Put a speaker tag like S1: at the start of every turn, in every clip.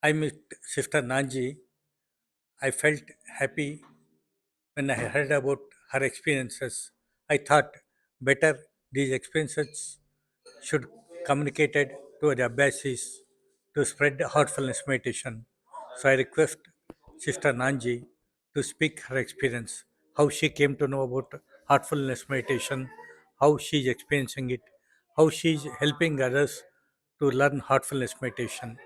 S1: I met Sister Nanji. I felt happy when I heard about her experiences. I thought better these experiences should communicated to the Abbasi's to spread heartfulness meditation. So I request Sister Nanji to speak her experience, how she came to know about heartfulness meditation, how she is experiencing it, how she is helping others to learn heartfulness meditation.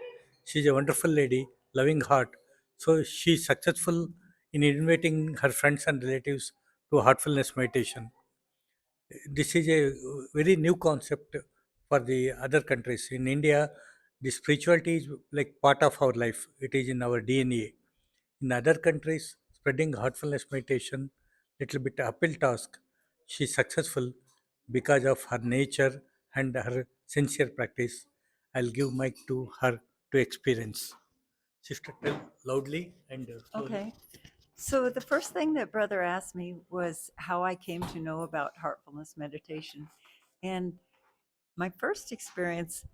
S1: She's a wonderful lady, loving heart. So she's successful in inviting her friends and relatives to heartfulness meditation. This is a very new concept for the other countries. In India, the spirituality is like part of our life. It is in our DNA. In other countries, spreading heartfulness meditation, little bit uphill task. She is successful because of her nature and her sincere practice. I'll give mic to her to experience. Sister, tell loudly and slowly.
S2: Okay. So the first thing that brother asked me was how I came to know about heartfulness meditation. And my first experience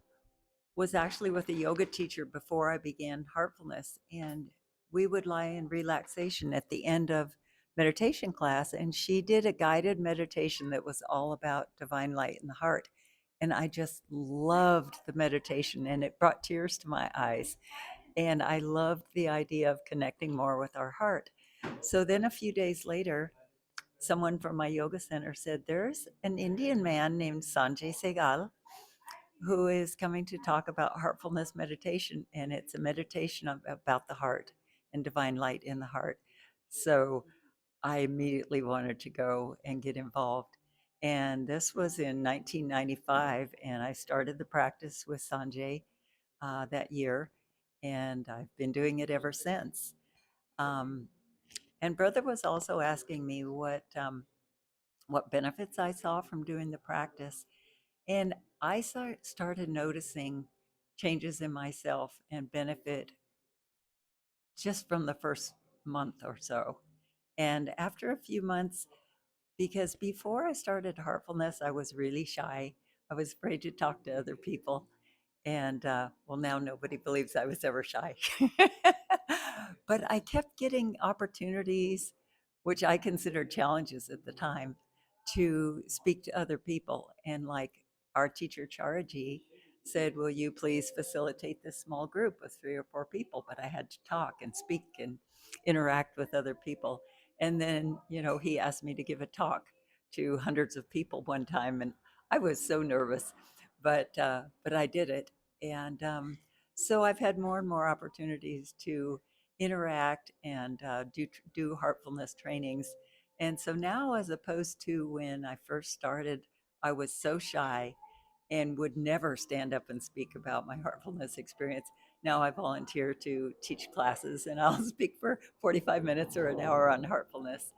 S2: was actually with a yoga teacher before I began heartfulness. And we would lie in relaxation at the end of meditation class. And she did a guided meditation that was all about divine light in the heart. And I just loved the meditation, and it brought tears to my eyes. And I loved the idea of connecting more with our heart. So then a few days later, someone from my yoga center said, there's an Indian man named Sanjay Segal who is coming to talk about heartfulness meditation. And it's a meditation about the heart and divine light in the heart. So I immediately wanted to go and get involved. And this was in 1995. And I started the practice with Sanjay that year. And I've been doing it ever since. Um, and brother was also asking me what benefits I saw from doing the practice. And I started noticing changes in myself and benefit just from the first month or so. And after a few months, because before I started Heartfulness, I was really shy. I was afraid to talk to other people. And well, now nobody believes I was ever shy. But I kept getting opportunities, which I considered challenges at the time, to speak to other people. And like our teacher, Charaji, said, will you please facilitate this small group of 3 or 4 people? But I had to talk and speak and interact with other people. And then, he asked me to give a talk to hundreds of people one time. And I was so nervous, but I did it. And so I've had more and more opportunities to interact and do heartfulness trainings. And so now, as opposed to when I first started, I was so shy and would never stand up and speak about my heartfulness experience. Now I volunteer to teach classes, and I'll speak for 45 minutes or an hour on heartfulness.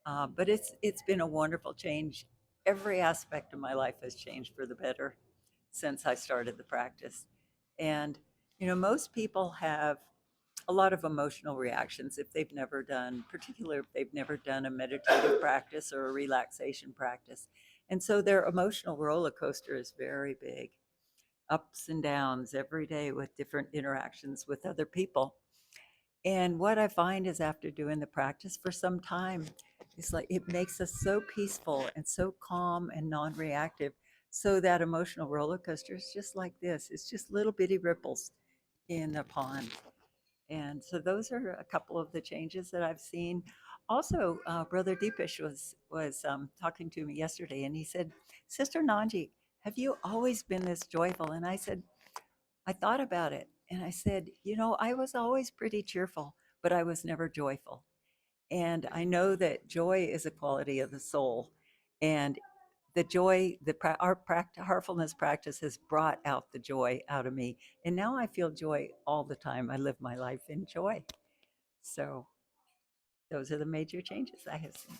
S2: But it's been a wonderful change. Every aspect of my life has changed for the better since I started the practice. And most people have a lot of emotional reactions if they've never done, particularly if they've never done a meditative practice or a relaxation practice. And so their emotional roller coaster is very big, ups and downs every day with different interactions with other people. And what I find is after doing the practice for some time, it's like it makes us so peaceful and so calm and non reactive. So that emotional roller coaster is just like this, it's just little bitty ripples in a pond. And so those are a couple of the changes that I've seen. Also, Brother Deepish was talking to me yesterday, and he said, "Sister Nanji, have you always been this joyful?" And I said, I thought about it, and I said, I was always pretty cheerful, but I was never joyful. And I know that joy is a quality of the soul, and the joy, our heartfulness practice has brought out the joy out of me, and now I feel joy all the time. I live my life in joy. So those are the major changes I have seen.